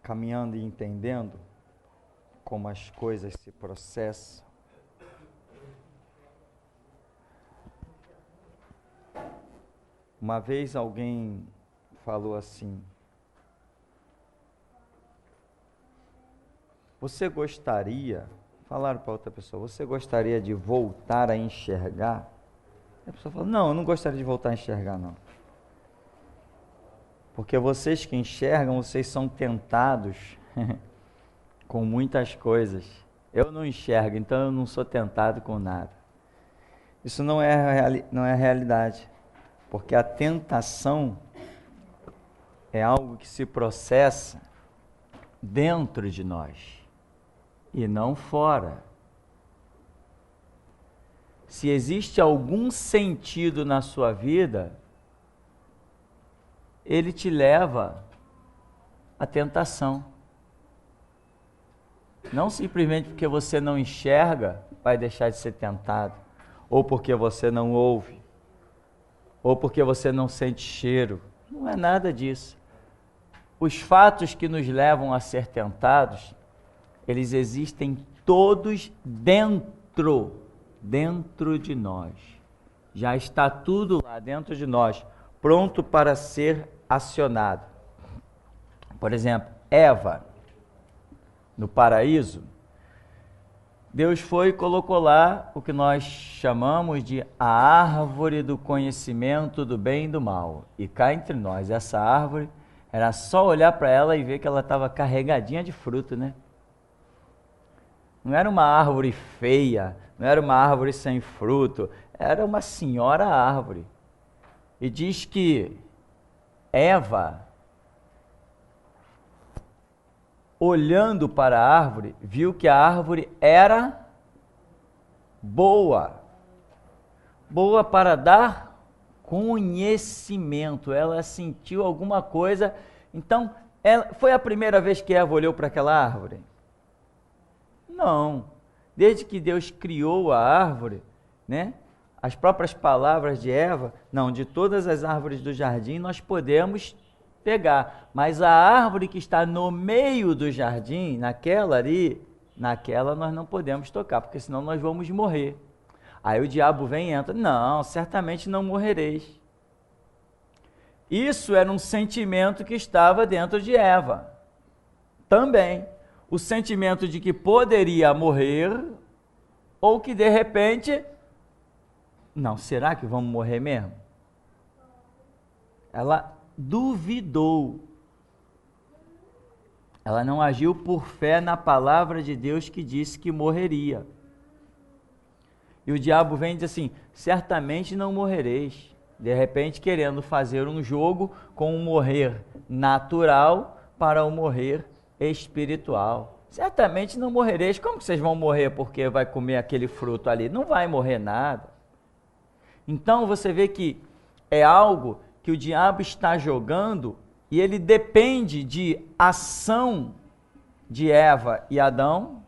caminhando e entendendo como as coisas se processam, uma vez alguém falou assim: você gostaria, falaram para outra pessoa, você gostaria de voltar a enxergar? A pessoa falou: não, eu não gostaria de voltar a enxergar, não. Porque vocês que enxergam, vocês são tentados com muitas coisas. Eu não enxergo, então eu não sou tentado com nada. Isso não é realidade. Porque a tentação é algo que se processa dentro de nós e não fora. Se existe algum sentido na sua vida, ele te leva à tentação. Não simplesmente porque você não enxerga, vai deixar de ser tentado, ou porque você não ouve, ou porque você não sente cheiro. Não é nada disso. Os fatos que nos levam a ser tentados, eles existem todos dentro de nós. Já está tudo lá dentro de nós, pronto para ser acionado. Por exemplo, Eva, no paraíso, Deus foi e colocou lá o que nós chamamos de a árvore do conhecimento do bem e do mal. E cá entre nós, essa árvore, era só olhar para ela e ver que ela estava carregadinha de fruto, né? Não era uma árvore feia, não era uma árvore sem fruto, era uma senhora árvore. E diz que Eva, olhando para a árvore, viu que a árvore era boa para dar conhecimento. Ela sentiu alguma coisa. Então, foi a primeira vez que Eva olhou para aquela árvore? Não. Desde que Deus criou a árvore, né? As próprias palavras de Eva, não, de todas as árvores do jardim nós podemos pegar, mas a árvore que está no meio do jardim, naquela nós não podemos tocar, porque senão nós vamos morrer. Aí o diabo vem e entra: não, certamente não morrereis. Isso era um sentimento que estava dentro de Eva. Também, o sentimento de que poderia morrer, ou que de repente, não, será que vamos morrer mesmo? Ela duvidou. Ela não agiu por fé na palavra de Deus que disse que morreria. E o diabo vem e diz assim: certamente não morrereis. De repente querendo fazer um jogo com o morrer natural para o morrer espiritual. Certamente não morrereis. Como que vocês vão morrer porque vai comer aquele fruto ali? Não vai morrer nada. Então você vê que é algo que o diabo está jogando e ele depende de ação de Eva e Adão,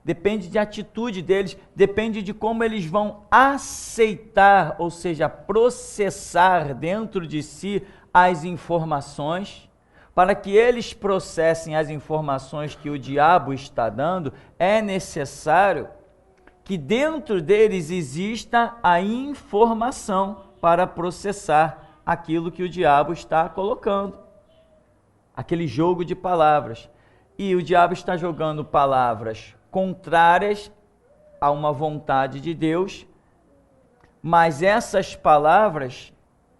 depende de atitude deles, depende de como eles vão aceitar, ou seja, processar dentro de si as informações. Para que eles processem as informações que o diabo está dando, é necessário que dentro deles exista a informação para processar aquilo que o diabo está colocando. Aquele jogo de palavras. E o diabo está jogando palavras contrárias a uma vontade de Deus, mas essas palavras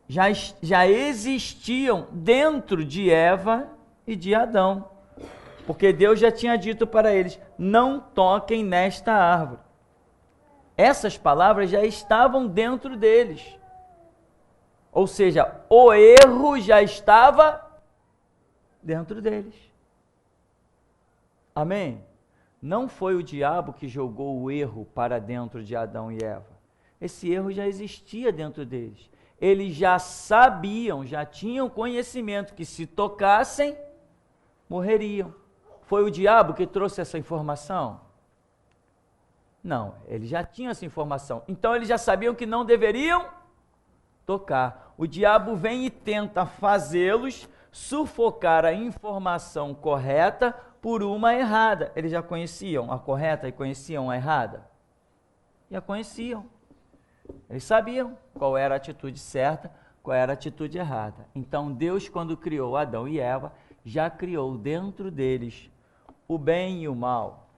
já existiam dentro de Eva e de Adão, porque Deus já tinha dito para eles: não toquem nesta árvore. Essas palavras já estavam dentro deles, ou seja, o erro já estava dentro deles. Amém? Não foi o diabo que jogou o erro para dentro de Adão e Eva. Esse erro já existia dentro deles. Eles já sabiam, já tinham conhecimento que se tocassem, morreriam. Foi o diabo que trouxe essa informação? Não, eles já tinham essa informação. Então eles já sabiam que não deveriam tocar. O diabo vem e tenta fazê-los sufocar a informação correta por uma errada. Eles já conheciam a correta e conheciam a errada? Já conheciam. Eles sabiam qual era a atitude certa, qual era a atitude errada. Então Deus, quando criou Adão e Eva, já criou dentro deles o bem e o mal,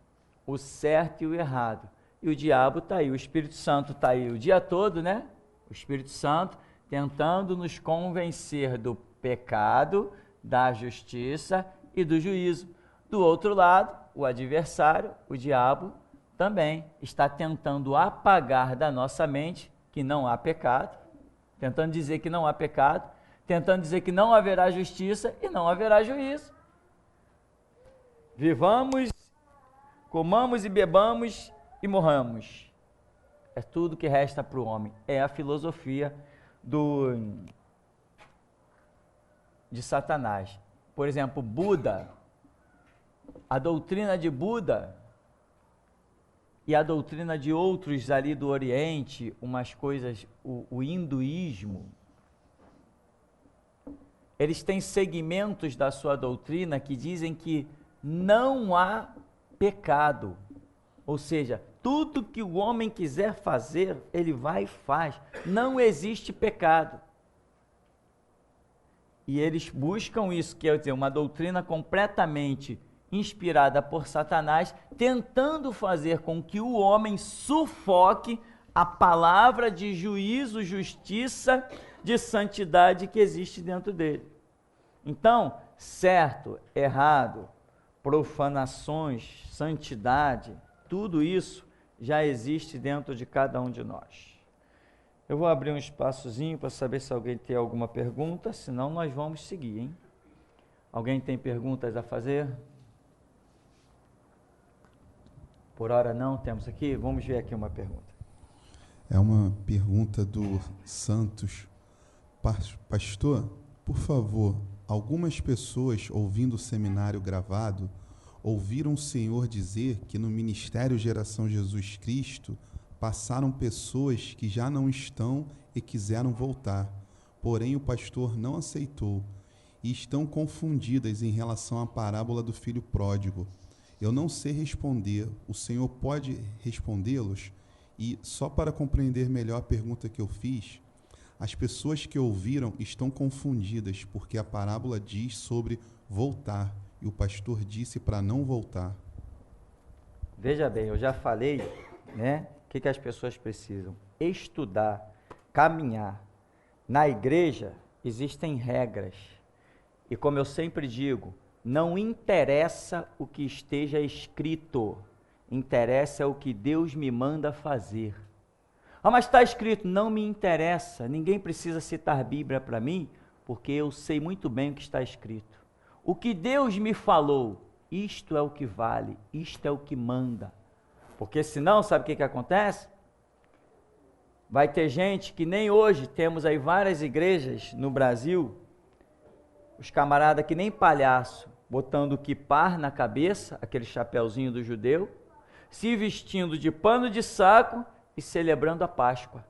o certo e o errado. E o diabo está aí, o Espírito Santo está aí o dia todo, né? O Espírito Santo tentando nos convencer do pecado, da justiça e do juízo. Do outro lado, o adversário, o diabo, também está tentando apagar da nossa mente que não há pecado, tentando dizer que não há pecado, tentando dizer que não haverá justiça e não haverá juízo. Vivamos, comamos e bebamos e morramos. É tudo que resta para o homem. É a filosofia de Satanás. Por exemplo, Buda, a doutrina de Buda e a doutrina de outros ali do Oriente, umas coisas, o hinduísmo, eles têm segmentos da sua doutrina que dizem que não há pecado. Ou seja, tudo que o homem quiser fazer, ele vai e faz. Não existe pecado. E eles buscam isso, quer dizer, uma doutrina completamente inspirada por Satanás, tentando fazer com que o homem sufoque a palavra de juízo, justiça, de santidade que existe dentro dele. Então, certo, errado, profanações, santidade, tudo isso já existe dentro de cada um de nós. Eu vou abrir um espaçozinho para saber se alguém tem alguma pergunta, senão nós vamos seguir, hein? Alguém tem perguntas a fazer? Por hora não, temos aqui. Vamos ver aqui uma pergunta. É uma pergunta do Santos. Pastor, por favor, algumas pessoas ouvindo o seminário gravado ouviram o Senhor dizer que no Ministério Geração Jesus Cristo passaram pessoas que já não estão e quiseram voltar, porém o pastor não aceitou e estão confundidas em relação à parábola do filho pródigo. Eu não sei responder, o Senhor pode respondê-los? E só para compreender melhor a pergunta que eu fiz, as pessoas que ouviram estão confundidas, porque a parábola diz sobre voltar, e o pastor disse para não voltar. Veja bem, eu já falei, né? O que as pessoas precisam? Estudar, caminhar. Na igreja existem regras. E como eu sempre digo, não interessa o que esteja escrito, interessa o que Deus me manda fazer. Ah, mas está escrito, não me interessa, ninguém precisa citar Bíblia para mim, porque eu sei muito bem o que está escrito. O que Deus me falou, isto é o que vale, isto é o que manda. Porque senão, sabe o que acontece? Vai ter gente que nem hoje, temos aí várias igrejas no Brasil, os camaradas que nem palhaço, botando o quipar na cabeça, aquele chapeuzinho do judeu, se vestindo de pano de saco e celebrando a Páscoa.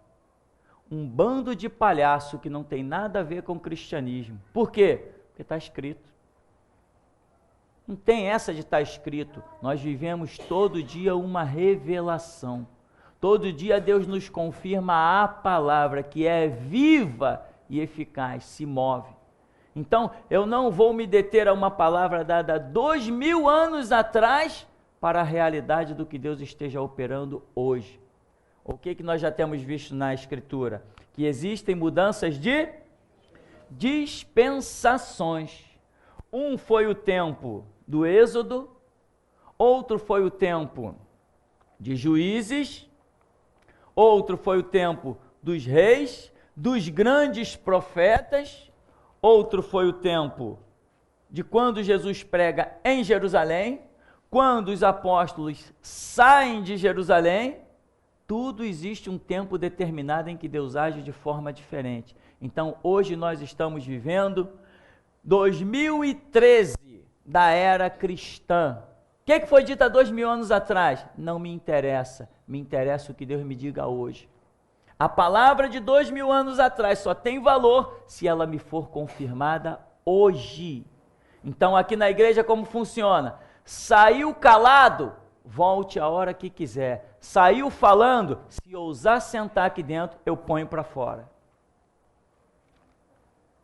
Um bando de palhaço que não tem nada a ver com o cristianismo. Por quê? Porque está escrito. Não tem essa de estar escrito. Nós vivemos todo dia uma revelação. Todo dia Deus nos confirma a palavra que é viva e eficaz, se move. Então, eu não vou me deter a uma palavra dada 2000 anos atrás para a realidade do que Deus esteja operando hoje. O que nós já temos visto na Escritura? Que existem mudanças de dispensações. Um foi o tempo do Êxodo, outro foi o tempo de Juízes, outro foi o tempo dos reis, dos grandes profetas, outro foi o tempo de quando Jesus prega em Jerusalém, quando os apóstolos saem de Jerusalém. Tudo existe um tempo determinado em que Deus age de forma diferente. Então, hoje nós estamos vivendo 2013 da era cristã. O que foi dito há 2000 anos atrás? Não me interessa. Me interessa o que Deus me diga hoje. A palavra de 2000 anos atrás só tem valor se ela me for confirmada hoje. Então aqui na igreja como funciona? Saiu calado, volte a hora que quiser. Saiu falando, se ousar sentar aqui dentro, eu ponho para fora.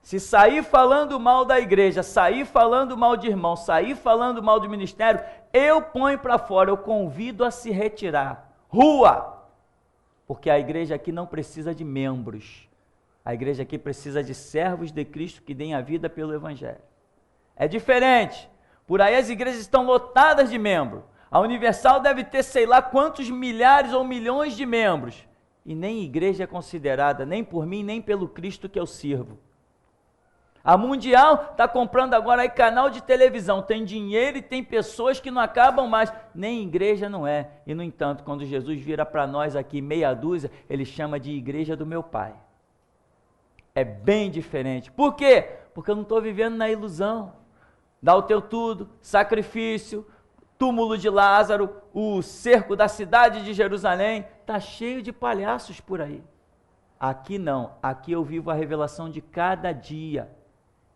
Se sair falando mal da igreja, sair falando mal de irmão, sair falando mal do ministério, eu ponho para fora, eu convido a se retirar. Rua! Porque a igreja aqui não precisa de membros. A igreja aqui precisa de servos de Cristo que deem a vida pelo Evangelho. É diferente. Por aí as igrejas estão lotadas de membros. A Universal deve ter sei lá quantos milhares ou milhões de membros. E nem igreja é considerada, nem por mim, nem pelo Cristo que eu sirvo. A Mundial está comprando agora aí canal de televisão, tem dinheiro e tem pessoas que não acabam mais, nem igreja não é. E no entanto, quando Jesus vira para nós aqui meia dúzia, ele chama de igreja do meu Pai. É bem diferente. Por quê? Porque eu não estou vivendo na ilusão. Dá o teu tudo, sacrifício, túmulo de Lázaro, o cerco da cidade de Jerusalém, está cheio de palhaços por aí. Aqui não, aqui eu vivo a revelação de cada dia.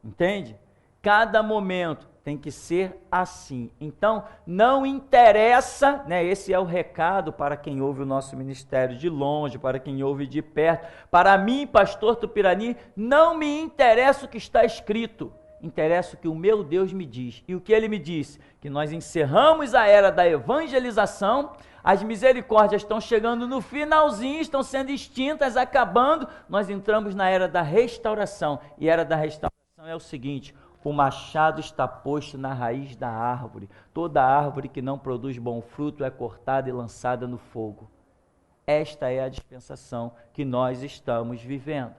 Entende? Cada momento tem que ser assim. Então, não interessa, né? Esse é o recado para quem ouve o nosso ministério de longe, para quem ouve de perto. Para mim, pastor Tupirani, não me interessa o que está escrito. Interessa o que o meu Deus me diz. E o que ele me disse? Que nós encerramos a era da evangelização, as misericórdias estão chegando no finalzinho, estão sendo extintas, acabando, nós entramos na era da restauração. E a era da restauração é o seguinte: o machado está posto na raiz da árvore. Toda árvore que não produz bom fruto é cortada e lançada no fogo. Esta é a dispensação que nós estamos vivendo.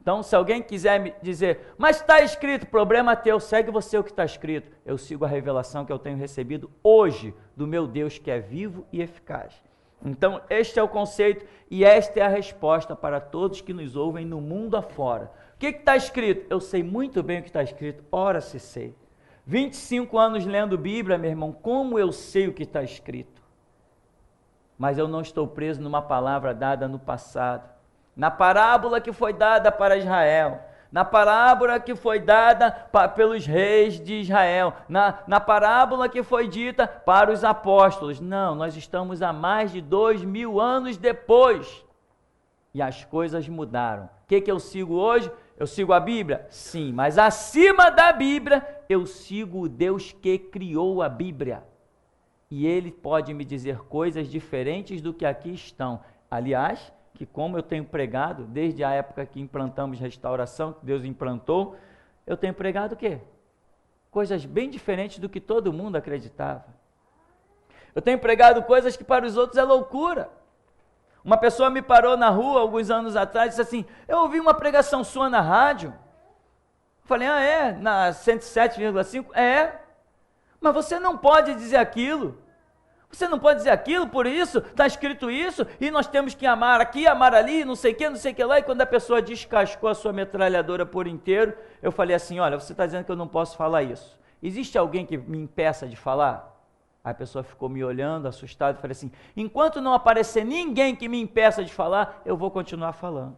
Então, se alguém quiser me dizer, mas está escrito, problema teu, segue você o que está escrito. Eu sigo a revelação que eu tenho recebido hoje do meu Deus que é vivo e eficaz. Então, este é o conceito e esta é a resposta para todos que nos ouvem no mundo afora. O que está escrito? Eu sei muito bem o que está escrito, ora se sei. 25 anos lendo Bíblia, meu irmão, como eu sei o que está escrito? Mas eu não estou preso numa palavra dada no passado. Na parábola que foi dada para Israel, na parábola que foi dada pelos reis de Israel, na parábola que foi dita para os apóstolos. Não, nós estamos há mais de 2000 anos depois e as coisas mudaram. O que eu sigo hoje? Eu sigo a Bíblia? Sim, mas acima da Bíblia, eu sigo o Deus que criou a Bíblia. E Ele pode me dizer coisas diferentes do que aqui estão. Aliás, que como eu tenho pregado, desde a época que implantamos restauração, que Deus implantou, eu tenho pregado o quê? Coisas bem diferentes do que todo mundo acreditava. Eu tenho pregado coisas que para os outros é loucura. Uma pessoa me parou na rua alguns anos atrás e disse assim, eu ouvi uma pregação sua na rádio. Eu falei, na 107,5? Mas você não pode dizer aquilo. Você não pode dizer aquilo, por isso, está escrito isso, e nós temos que amar aqui, amar ali, não sei o que lá, e quando a pessoa descascou a sua metralhadora por inteiro, eu falei assim, olha, você está dizendo que eu não posso falar isso. Existe alguém que me impeça de falar? Aí a pessoa ficou me olhando, assustada, e falei assim, enquanto não aparecer ninguém que me impeça de falar, eu vou continuar falando.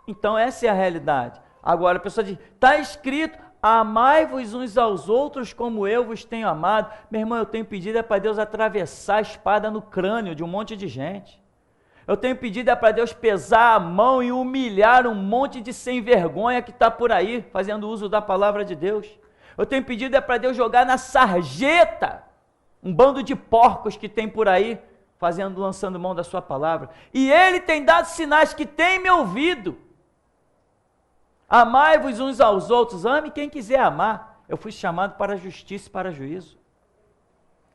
Então essa é a realidade. Agora a pessoa diz, está escrito, amai-vos uns aos outros como eu vos tenho amado. Meu irmão, eu tenho pedido para Deus atravessar a espada no crânio de um monte de gente. Eu tenho pedido para Deus pesar a mão e humilhar um monte de sem vergonha que está por aí, fazendo uso da palavra de Deus. Eu tenho pedido para Deus jogar na sarjeta um bando de porcos que tem por aí, lançando mão da sua palavra. E Ele tem dado sinais que tem me ouvido. Amai-vos uns aos outros, ame quem quiser amar. Eu fui chamado para a justiça e para juízo.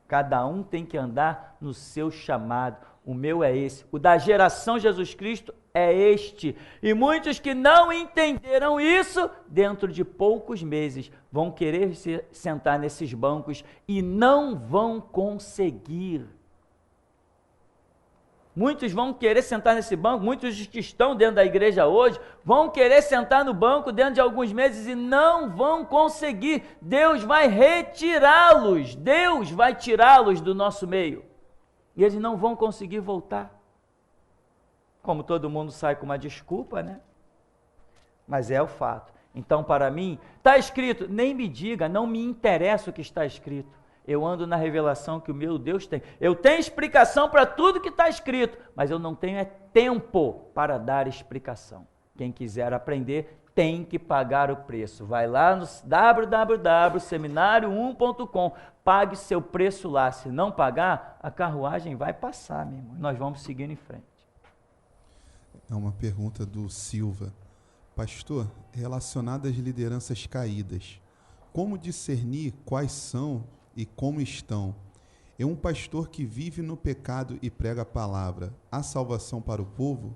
Cada um tem que andar no seu chamado. O meu é esse. O da geração Jesus Cristo é este. E muitos que não entenderam isso, dentro de poucos meses, vão querer se sentar nesses bancos e não vão conseguir. Muitos vão querer sentar nesse banco, muitos que estão dentro da igreja hoje, vão querer sentar no banco dentro de alguns meses e não vão conseguir. Deus vai retirá-los, Deus vai tirá-los do nosso meio. E eles não vão conseguir voltar. Como todo mundo sai com uma desculpa, né? Mas é o fato. Então, para mim, está escrito, nem me diga, não me interessa o que está escrito. Eu ando na revelação que o meu Deus tem. Eu tenho explicação para tudo que está escrito, mas eu não tenho tempo para dar explicação. Quem quiser aprender, tem que pagar o preço. Vai lá no www.seminario1.com, pague seu preço lá. Se não pagar, a carruagem vai passar, meu irmão. Nós vamos seguindo em frente. É uma pergunta do Silva. Pastor, relacionada às lideranças caídas, como discernir quais são e como estão? É um pastor que vive no pecado e prega a palavra. Há salvação para o povo?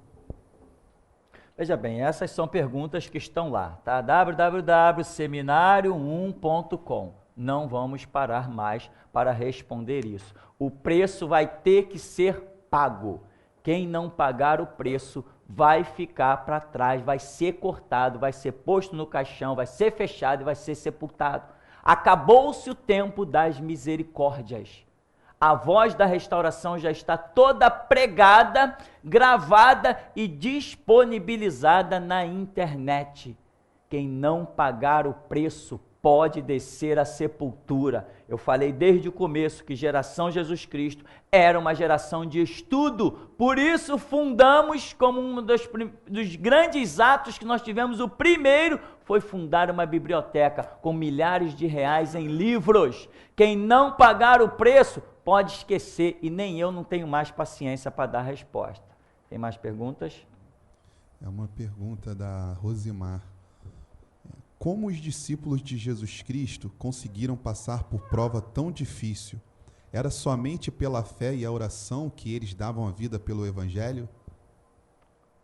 Veja bem, essas são perguntas que estão lá, tá? www.seminario1.com. Não vamos parar mais para responder isso. O preço vai ter que ser pago. Quem não pagar o preço vai ficar para trás, vai ser cortado, vai ser posto no caixão, vai ser fechado e vai ser sepultado. Acabou-se o tempo das misericórdias. A voz da restauração já está toda pregada, gravada e disponibilizada na internet. Quem não pagar o preço pode descer à sepultura. Eu falei desde o começo que geração Jesus Cristo era uma geração de estudo. Por isso fundamos, como um dos grandes atos que nós tivemos, o primeiro foi fundar uma biblioteca com milhares de reais em livros. Quem não pagar o preço pode esquecer, e nem eu não tenho mais paciência para dar resposta. Tem mais perguntas? É uma pergunta da Rosimar. Como os discípulos de Jesus Cristo conseguiram passar por prova tão difícil? Era somente pela fé e a oração que eles davam a vida pelo Evangelho?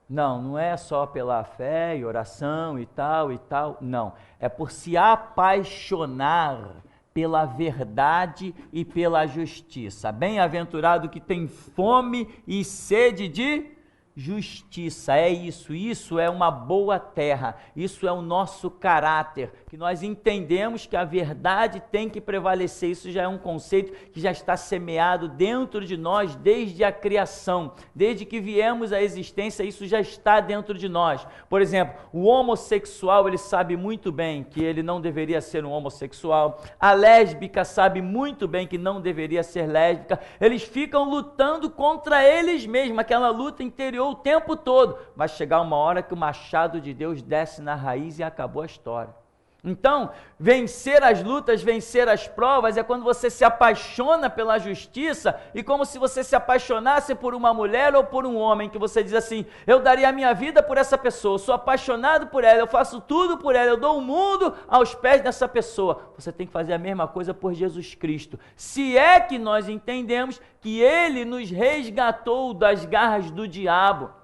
Não, não é só pela fé e oração e tal, não. É por se apaixonar pela verdade e pela justiça. Bem-aventurado que tem fome e sede de justiça. É isso é uma boa terra, isso é o nosso caráter, que nós entendemos que a verdade tem que prevalecer. Isso já é um conceito que já está semeado dentro de nós desde a criação, desde que viemos à existência, isso já está dentro de nós. Por exemplo, o homossexual, ele sabe muito bem que ele não deveria ser um homossexual, a lésbica sabe muito bem que não deveria ser lésbica, eles ficam lutando contra eles mesmos, aquela luta interior o tempo todo. Vai chegar uma hora que o machado de Deus desce na raiz e acabou a história. Então, vencer as lutas, vencer as provas é quando você se apaixona pela justiça, e como se você se apaixonasse por uma mulher ou por um homem, que você diz assim: eu daria a minha vida por essa pessoa, eu sou apaixonado por ela, eu faço tudo por ela, eu dou o mundo aos pés dessa pessoa. Você tem que fazer a mesma coisa por Jesus Cristo, se é que nós entendemos que Ele nos resgatou das garras do diabo,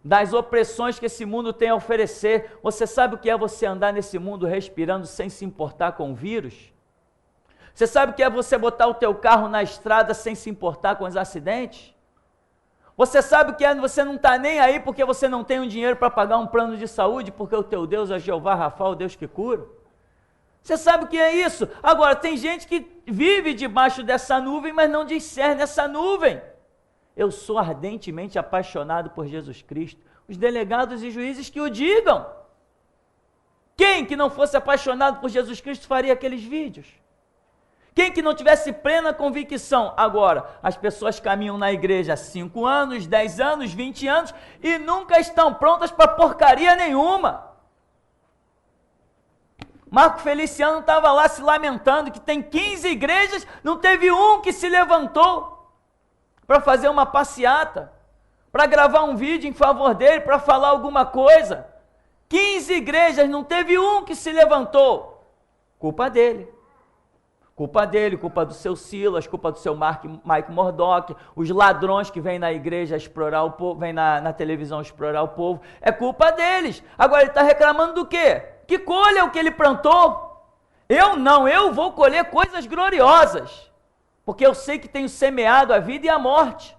das opressões que esse mundo tem a oferecer. Você sabe o que é você andar nesse mundo respirando sem se importar com o vírus? Você sabe o que é você botar o teu carro na estrada sem se importar com os acidentes? Você sabe o que é você não estar nem aí porque você não tem um dinheiro para pagar um plano de saúde, porque o teu Deus é Jeová Rafa, o Deus que cura? Você sabe o que é isso? Agora, tem gente que vive debaixo dessa nuvem, mas não discerne essa nuvem. Eu sou ardentemente apaixonado por Jesus Cristo. Os delegados e juízes que o digam. Quem que não fosse apaixonado por Jesus Cristo faria aqueles vídeos? Quem que não tivesse plena convicção? Agora, as pessoas caminham na igreja há 5 anos, 10 anos, 20 anos e nunca estão prontas para porcaria nenhuma. Marco Feliciano estava lá se lamentando que tem 15 igrejas, não teve um que se levantou para fazer uma passeata, para gravar um vídeo em favor dele, para falar alguma coisa. 15 igrejas, não teve um que se levantou. Culpa dele. Culpa dele, culpa do seu Silas, culpa do seu Mike Murdock, os ladrões que vêm na igreja explorar o povo, vêm na televisão explorar o povo, é culpa deles. Agora ele está reclamando do quê? Que colha o que ele plantou. Eu não, eu vou colher coisas gloriosas, porque eu sei que tenho semeado a vida e a morte.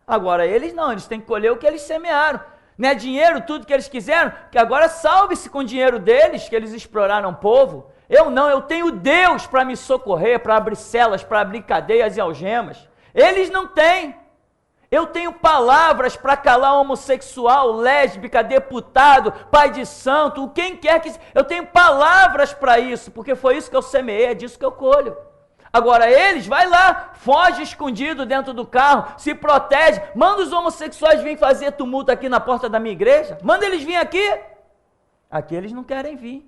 Agora eles não, eles têm que colher o que eles semearam. Não é dinheiro, tudo que eles quiseram, que agora salve-se com o dinheiro deles, que eles exploraram o povo. Eu não, eu tenho Deus para me socorrer, para abrir celas, para abrir cadeias e algemas. Eles não têm. Eu tenho palavras para calar homossexual, lésbica, deputado, pai de santo, quem quer que... Eu tenho palavras para isso, porque foi isso que eu semeei, é disso que eu colho. Agora eles, vai lá, foge escondido dentro do carro, se protege, manda os homossexuais virem fazer tumulto aqui na porta da minha igreja, manda eles virem aqui. Aqui eles não querem vir.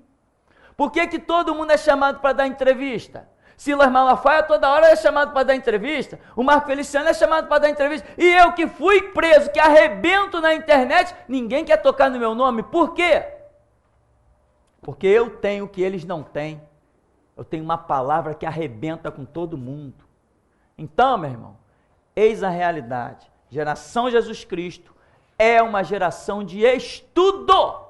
Por que que todo mundo é chamado para dar entrevista? Silas Malafaia toda hora é chamado para dar entrevista, o Marco Feliciano é chamado para dar entrevista, e eu que fui preso, que arrebento na internet, ninguém quer tocar no meu nome. Por quê? Porque eu tenho o que eles não têm. Eu tenho uma palavra que arrebenta com todo mundo. Então, meu irmão, eis a realidade. Geração Jesus Cristo é uma geração de estudo.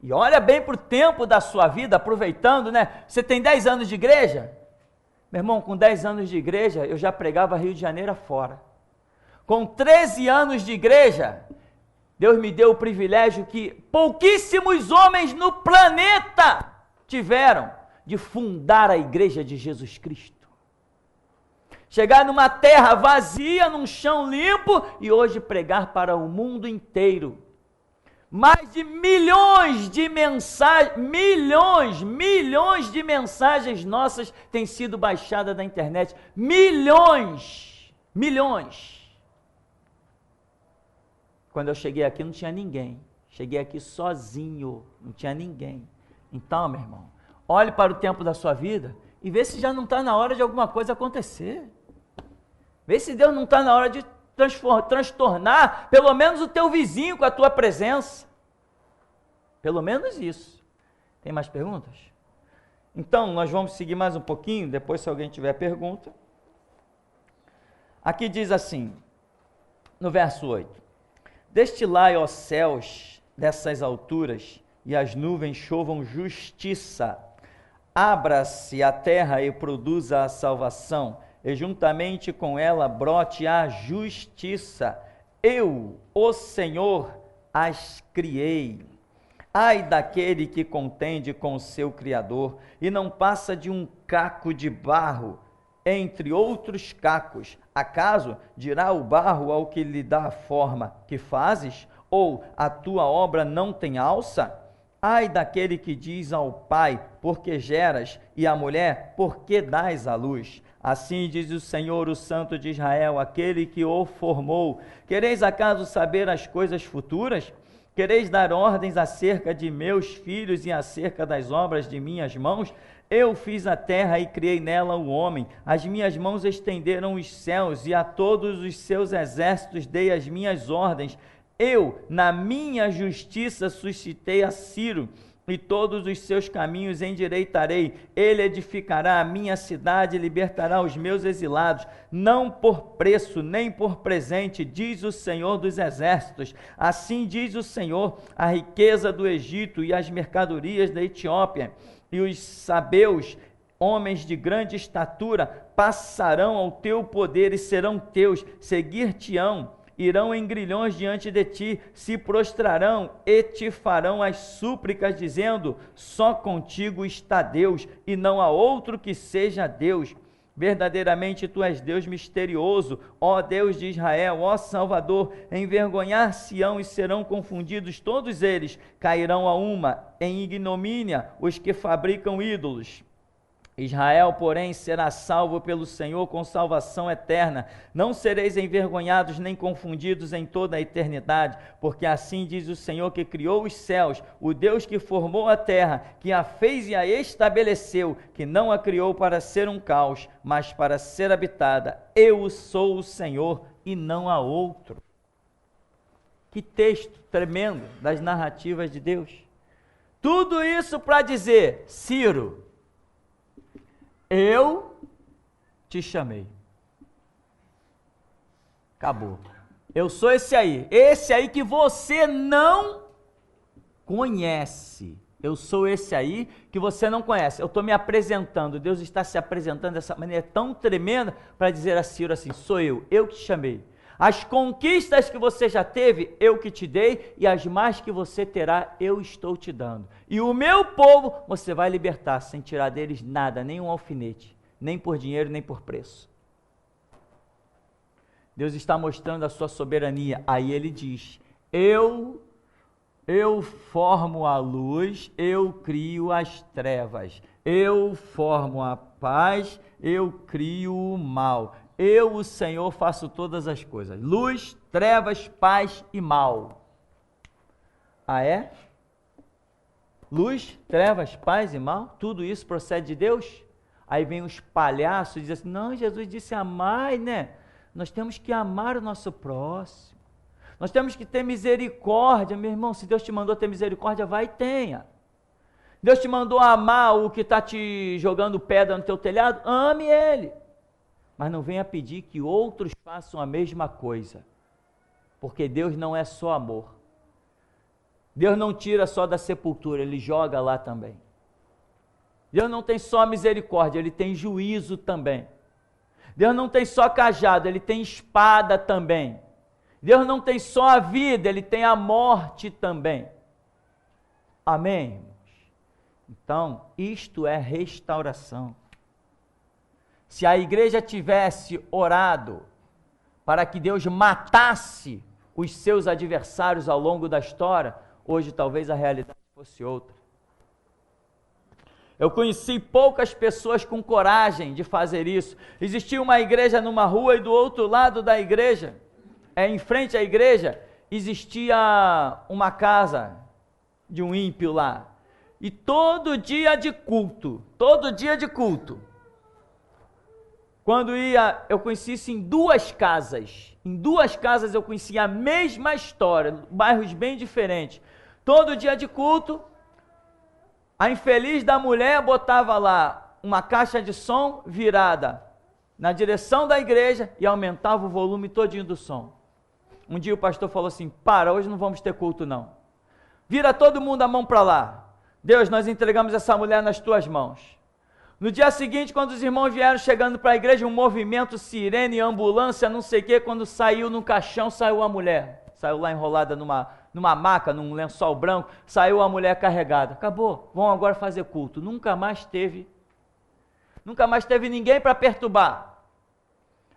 E olha bem para o tempo da sua vida, aproveitando, né? Você tem 10 anos de igreja? Meu irmão, com 10 anos de igreja, eu já pregava Rio de Janeiro afora. Com 13 anos de igreja, Deus me deu o privilégio que pouquíssimos homens no planeta tiveram de fundar a igreja de Jesus Cristo. Chegar numa terra vazia, num chão limpo, e hoje pregar para o mundo inteiro. Mais de milhões de mensagens, milhões de mensagens nossas têm sido baixadas da internet. Milhões. Quando eu cheguei aqui não tinha ninguém. Cheguei aqui sozinho, não tinha ninguém. Então, meu irmão, olhe para o tempo da sua vida e vê se já não está na hora de alguma coisa acontecer. Vê se Deus não está na hora de transtornar pelo menos o teu vizinho com a tua presença. Pelo menos isso. Tem mais perguntas? Então, nós vamos seguir mais um pouquinho, depois se alguém tiver pergunta. Aqui diz assim, no verso 8: Destilai, ó céus, dessas alturas, e as nuvens chovam justiça. Abra-se a terra e produza a salvação, e juntamente com ela brote a justiça. Eu, o Senhor, as criei. Ai daquele que contende com o seu Criador, e não passa de um caco de barro, entre outros cacos. Acaso dirá o barro ao que lhe dá a forma: que fazes? Ou a tua obra não tem alça? Ai daquele que diz ao pai: porque geras? E à mulher: porque dás à luz? Assim diz o Senhor, o Santo de Israel, aquele que o formou. Quereis acaso saber as coisas futuras? Quereis dar ordens acerca de meus filhos e acerca das obras de minhas mãos? Eu fiz a terra e criei nela o homem. As minhas mãos estenderam os céus, e a todos os seus exércitos dei as minhas ordens. Eu, na minha justiça, suscitei a Ciro, e todos os seus caminhos endireitarei. Ele edificará a minha cidade e libertará os meus exilados, não por preço, nem por presente, diz o Senhor dos exércitos. Assim diz o Senhor: a riqueza do Egito e as mercadorias da Etiópia, e os sabeus, homens de grande estatura, passarão ao teu poder e serão teus, seguir-te-ão, irão em grilhões diante de ti, se prostrarão e te farão as súplicas, dizendo: só contigo está Deus, e não há outro que seja Deus. Verdadeiramente tu és Deus misterioso, ó Deus de Israel, ó Salvador. Envergonhar-se-ão e serão confundidos todos eles, cairão a uma em ignomínia os que fabricam ídolos. Israel, porém, será salvo pelo Senhor com salvação eterna. Não sereis envergonhados nem confundidos em toda a eternidade, porque assim diz o Senhor que criou os céus, o Deus que formou a terra, que a fez e a estabeleceu, que não a criou para ser um caos, mas para ser habitada. Eu sou o Senhor e não há outro. Que texto tremendo das narrativas de Deus. Tudo isso para dizer: Ciro, eu te chamei. Acabou. Eu sou esse aí que você não conhece. Eu sou esse aí que você não conhece. Eu estou me apresentando. Deus está se apresentando dessa maneira tão tremenda para dizer a Ciro assim: sou eu que te chamei. As conquistas que você já teve, eu que te dei, e as mais que você terá, eu estou te dando. E o meu povo, você vai libertar, sem tirar deles nada, nem um alfinete, nem por dinheiro, nem por preço. Deus está mostrando a sua soberania. Aí ele diz, eu formo a luz, eu crio as trevas. Eu formo a paz, eu crio o mal. Eu, o Senhor, faço todas as coisas. Luz, trevas, paz e mal. Ah, é? Luz, trevas, paz e mal? Tudo isso procede de Deus? Aí vem os palhaços e dizem assim, não, Jesus disse amai, né? Nós temos que amar o nosso próximo. Nós temos que ter misericórdia, meu irmão. Se Deus te mandou ter misericórdia, vai e tenha. Deus te mandou amar o que está te jogando pedra no teu telhado, ame ele. Mas não venha pedir que outros façam a mesma coisa. Porque Deus não é só amor. Deus não tira só da sepultura, Ele joga lá também. Deus não tem só misericórdia, Ele tem juízo também. Deus não tem só cajado, Ele tem espada também. Deus não tem só a vida, Ele tem a morte também. Amém, irmãos? Então, isto é restauração. Se a igreja tivesse orado para que Deus matasse os seus adversários ao longo da história, hoje talvez a realidade fosse outra. Eu conheci poucas pessoas com coragem de fazer isso. Existia uma igreja numa rua e do outro lado da igreja, em frente à igreja, existia uma casa de um ímpio lá. E todo dia de culto, quando ia, eu conheci isso em duas casas eu conhecia a mesma história, bairros bem diferentes. Todo dia de culto, a infeliz da mulher botava lá uma caixa de som virada na direção da igreja e aumentava o volume todinho do som. Um dia o pastor falou assim, para, hoje não vamos ter culto não. Vira todo mundo a mão para lá. Deus, nós entregamos essa mulher nas tuas mãos. No dia seguinte, quando os irmãos vieram chegando para a igreja, um movimento, sirene, ambulância, não sei o que, quando saiu no caixão, saiu a mulher. Saiu lá enrolada numa maca, num lençol branco, saiu a mulher carregada. Acabou, vão agora fazer culto. Nunca mais teve ninguém para perturbar.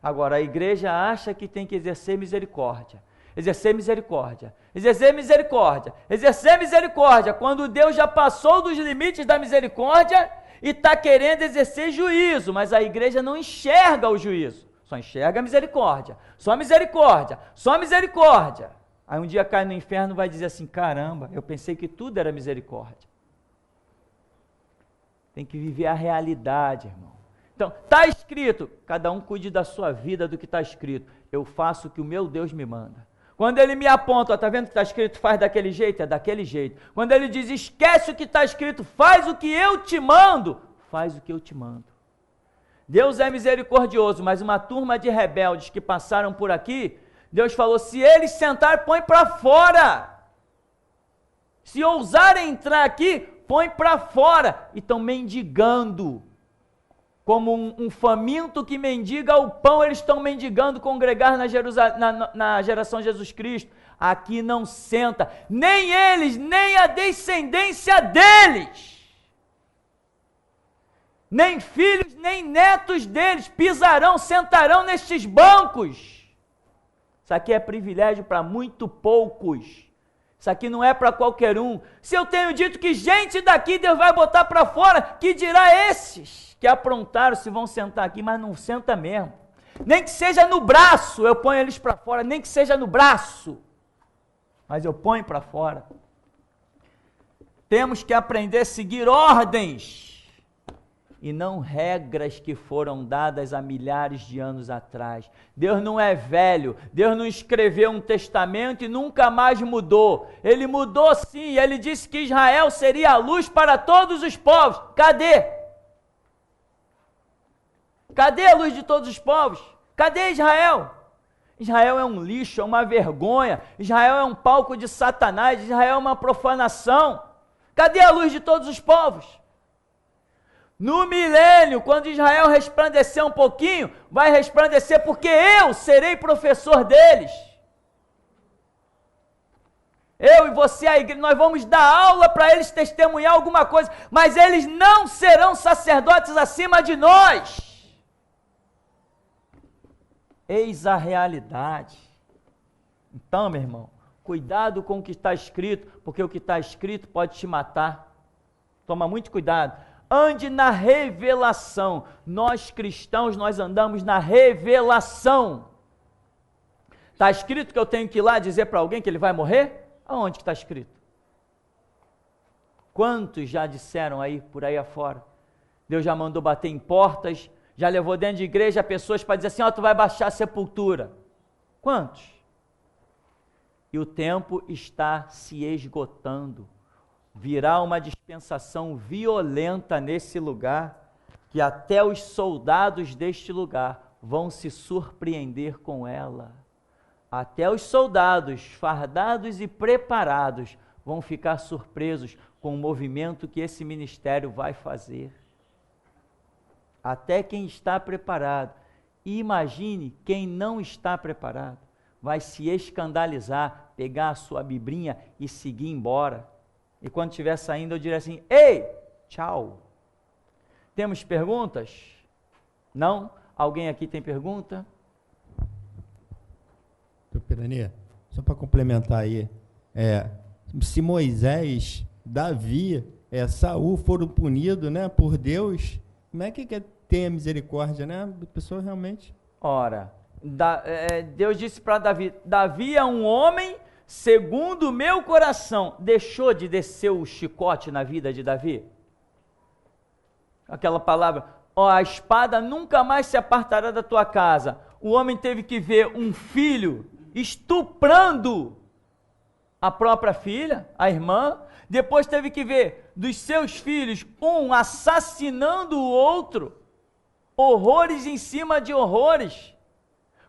Agora, a igreja acha que tem que exercer misericórdia. Exercer misericórdia, quando Deus já passou dos limites da misericórdia e está querendo exercer juízo, mas a igreja não enxerga o juízo, só enxerga a misericórdia, só misericórdia. Aí um dia cai no inferno e vai dizer assim, caramba, eu pensei que tudo era misericórdia. Tem que viver a realidade, irmão. Então, está escrito, cada um cuide da sua vida do que está escrito, eu faço o que o meu Deus me manda. Quando ele me aponta, está vendo que está escrito, faz daquele jeito? É daquele jeito. Quando ele diz, esquece o que está escrito, faz o que eu te mando, faz o que eu te mando. Deus é misericordioso, mas uma turma de rebeldes que passaram por aqui, Deus falou, se eles sentarem, põe para fora. Se ousarem entrar aqui, põe para fora. E estão mendigando. Como um faminto que mendiga o pão, eles estão mendigando congregar na geração Jesus Cristo. Aqui não senta, nem eles, nem a descendência deles, nem filhos, nem netos deles pisarão, sentarão nestes bancos. Isso aqui é privilégio para muito poucos. Isso aqui não é para qualquer um. Se eu tenho dito que gente daqui Deus vai botar para fora, que dirá esses que aprontaram se vão sentar aqui, mas não senta mesmo. Nem que seja no braço, eu ponho eles para fora, nem que seja no braço, mas eu ponho para fora. Temos que aprender a seguir ordens e não regras que foram dadas há milhares de anos atrás. Deus não é velho, Deus não escreveu um testamento e nunca mais mudou. Ele mudou sim, ele disse que Israel seria a luz para todos os povos. Cadê? Cadê a luz de todos os povos? Cadê Israel? Israel é um lixo, é uma vergonha. Israel é um palco de Satanás. Israel é uma profanação. Cadê a luz de todos os povos? No milênio, quando Israel resplandecer um pouquinho, vai resplandecer porque eu serei professor deles. Eu e você, a igreja, nós vamos dar aula para eles testemunhar alguma coisa, mas eles não serão sacerdotes acima de nós. Eis a realidade. Então, meu irmão, cuidado com o que está escrito, porque o que está escrito pode te matar. Toma muito cuidado. Ande na revelação. Nós cristãos, nós andamos na revelação. Está escrito que eu tenho que ir lá dizer para alguém que ele vai morrer? Aonde que está escrito? Quantos já disseram aí, por aí afora? Deus já mandou bater em portas, já levou dentro de igreja pessoas para dizer assim, ó, tu vai baixar a sepultura. Quantos? E o tempo está se esgotando. Virá uma dispensação violenta nesse lugar, que até os soldados deste lugar vão se surpreender com ela. Até os soldados, fardados e preparados, vão ficar surpresos com o movimento que esse ministério vai fazer. Até quem está preparado. E imagine quem não está preparado. Vai se escandalizar, pegar a sua biblinha e seguir embora. E quando estiver saindo, eu diria assim, ei, tchau. Temos perguntas? Não? Alguém aqui tem pergunta? Pirani, só para complementar aí, se Moisés, Davi, Saul foram punidos, né, por Deus, como é que tem a misericórdia, né? A pessoa realmente... Ora, Deus disse para Davi, Davi é um homem segundo o meu coração. Deixou de descer o chicote na vida de Davi? Aquela palavra, a espada nunca mais se apartará da tua casa. O homem teve que ver um filho estuprando a própria filha, a irmã, depois teve que ver dos seus filhos, um assassinando o outro, horrores em cima de horrores.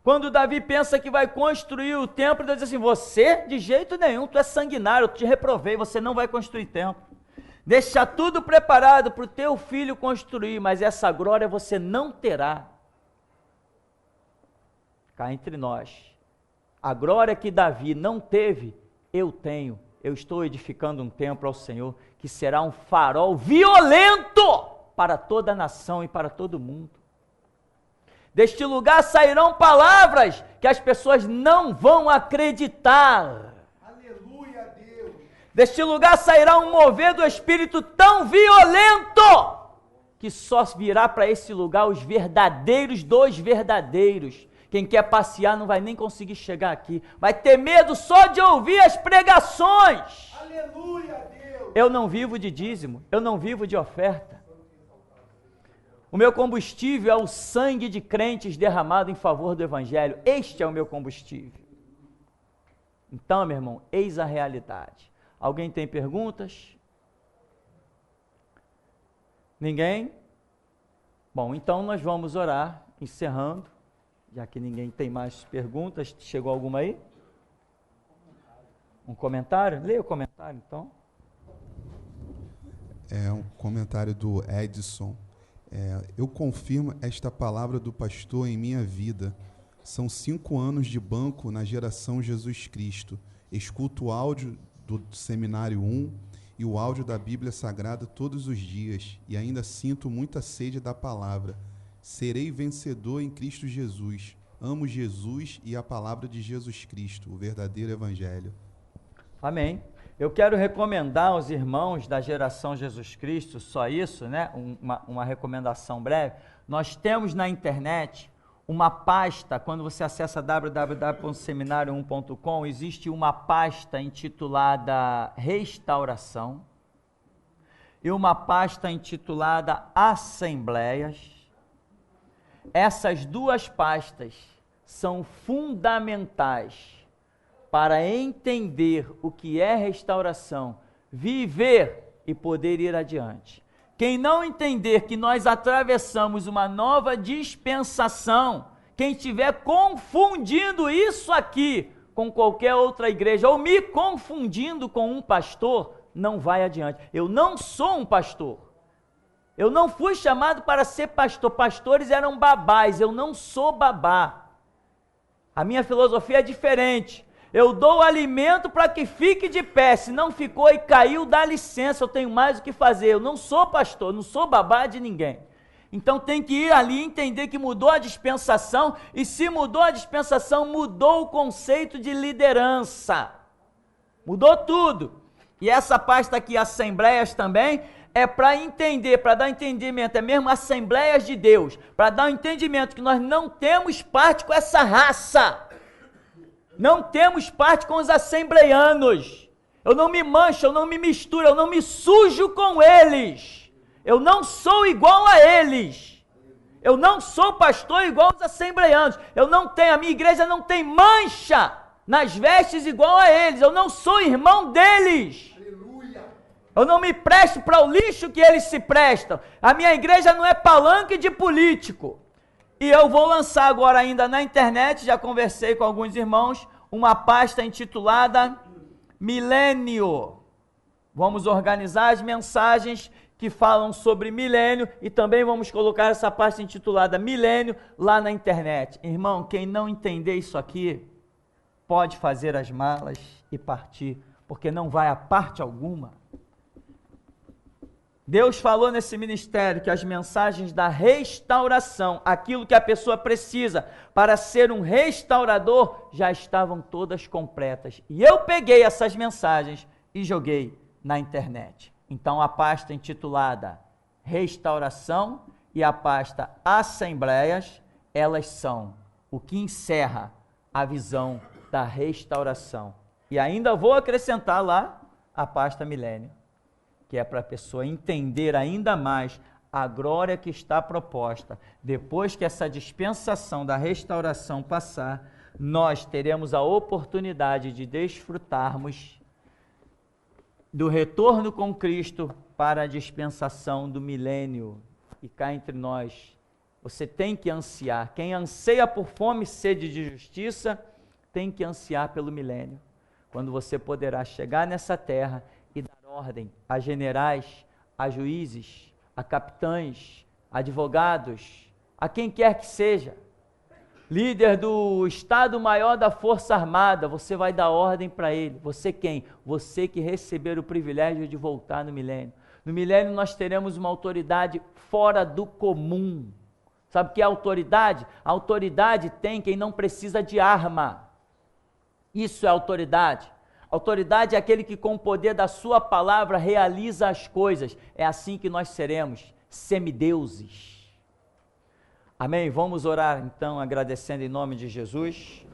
Quando Davi pensa que vai construir o templo, Deus diz assim, você, de jeito nenhum, tu é sanguinário, eu te reprovei, você não vai construir templo. Deixa tudo preparado para o teu filho construir, mas essa glória você não terá. Cá entre nós. A glória que Davi não teve, eu tenho. Eu estou edificando um templo ao Senhor, que será um farol violento para toda a nação e para todo mundo. Deste lugar sairão palavras que as pessoas não vão acreditar. Aleluia, Deus. Deste lugar sairá um mover do Espírito tão violento, que só virá para esse lugar os verdadeiros dos verdadeiros. Quem quer passear não vai nem conseguir chegar aqui. Vai ter medo só de ouvir as pregações. Aleluia, Deus. Eu não vivo de dízimo, eu não vivo de oferta. O meu combustível é o sangue de crentes derramado em favor do Evangelho. Este é o meu combustível. Então, meu irmão, eis a realidade. Alguém tem perguntas? Ninguém? Bom, então nós vamos orar, encerrando. Já que ninguém tem mais perguntas, chegou alguma aí? Um comentário? Leia o comentário, então. É um comentário do Edson. Eu confirmo esta palavra do pastor em minha vida. São 5 anos de banco na geração Jesus Cristo. Escuto o áudio do Seminário 1 e o áudio da Bíblia Sagrada todos os dias e ainda sinto muita sede da palavra. Serei vencedor em Cristo Jesus. Amo Jesus e a palavra de Jesus Cristo, o verdadeiro Evangelho. Amém. Eu quero recomendar aos irmãos da geração Jesus Cristo, só isso, né? Uma recomendação breve. Nós temos na internet uma pasta, quando você acessa www.seminario1.com, existe uma pasta intitulada Restauração e uma pasta intitulada Assembleias. Essas duas pastas são fundamentais para entender o que é restauração, viver e poder ir adiante. Quem não entender que nós atravessamos uma nova dispensação, quem estiver confundindo isso aqui com qualquer outra igreja, ou me confundindo com um pastor, não vai adiante. Eu não sou um pastor. Eu não fui chamado para ser pastor. Pastores eram babás, eu não sou babá. A minha filosofia é diferente. Eu dou alimento para que fique de pé. Se não ficou e caiu, dá licença, eu tenho mais o que fazer. Eu não sou pastor, não sou babá de ninguém. Então tem que ir ali e entender que mudou a dispensação, e se mudou a dispensação, mudou o conceito de liderança. Mudou tudo. E essa pasta aqui, Assembleias também, é para entender, para dar entendimento, é mesmo Assembleias de Deus, para dar um entendimento que nós não temos parte com essa raça, não temos parte com os assembleianos. Eu não me mancho, eu não me misturo, eu não me sujo com eles. Eu não sou igual a eles. Eu não sou pastor igual aos assembleianos. A minha igreja não tem mancha nas vestes igual a eles. Eu não sou irmão deles. Aleluia. Eu não me presto para o lixo que eles se prestam. A minha igreja não é palanque de político. E eu vou lançar agora ainda na internet, já conversei com alguns irmãos, uma pasta intitulada Milênio. Vamos organizar as mensagens que falam sobre milênio e também vamos colocar essa pasta intitulada Milênio lá na internet. Irmão, quem não entender isso aqui, pode fazer as malas e partir, porque não vai a parte alguma. Deus falou nesse ministério que as mensagens da restauração, aquilo que a pessoa precisa para ser um restaurador, já estavam todas completas. E eu peguei essas mensagens e joguei na internet. Então, a pasta intitulada Restauração e a pasta Assembleias, elas são o que encerra a visão da restauração. E ainda vou acrescentar lá a pasta Milênio, que é para a pessoa entender ainda mais a glória que está proposta. Depois que essa dispensação da restauração passar, nós teremos a oportunidade de desfrutarmos do retorno com Cristo para a dispensação do milênio. E cá entre nós, você tem que ansiar. Quem anseia por fome e sede de justiça, tem que ansiar pelo milênio, quando você poderá chegar nessa terra e dar ordem a generais, a juízes, a capitães, advogados, a quem quer que seja, líder do Estado-Maior da Força Armada, você vai dar ordem para ele. Você quem? Você que receber o privilégio de voltar no milênio. No milênio nós teremos uma autoridade fora do comum. Sabe o que é autoridade? A autoridade tem quem não precisa de arma. Isso é autoridade. Autoridade é aquele que com o poder da sua palavra realiza as coisas. É assim que nós seremos semideuses. Amém? Vamos orar então agradecendo em nome de Jesus.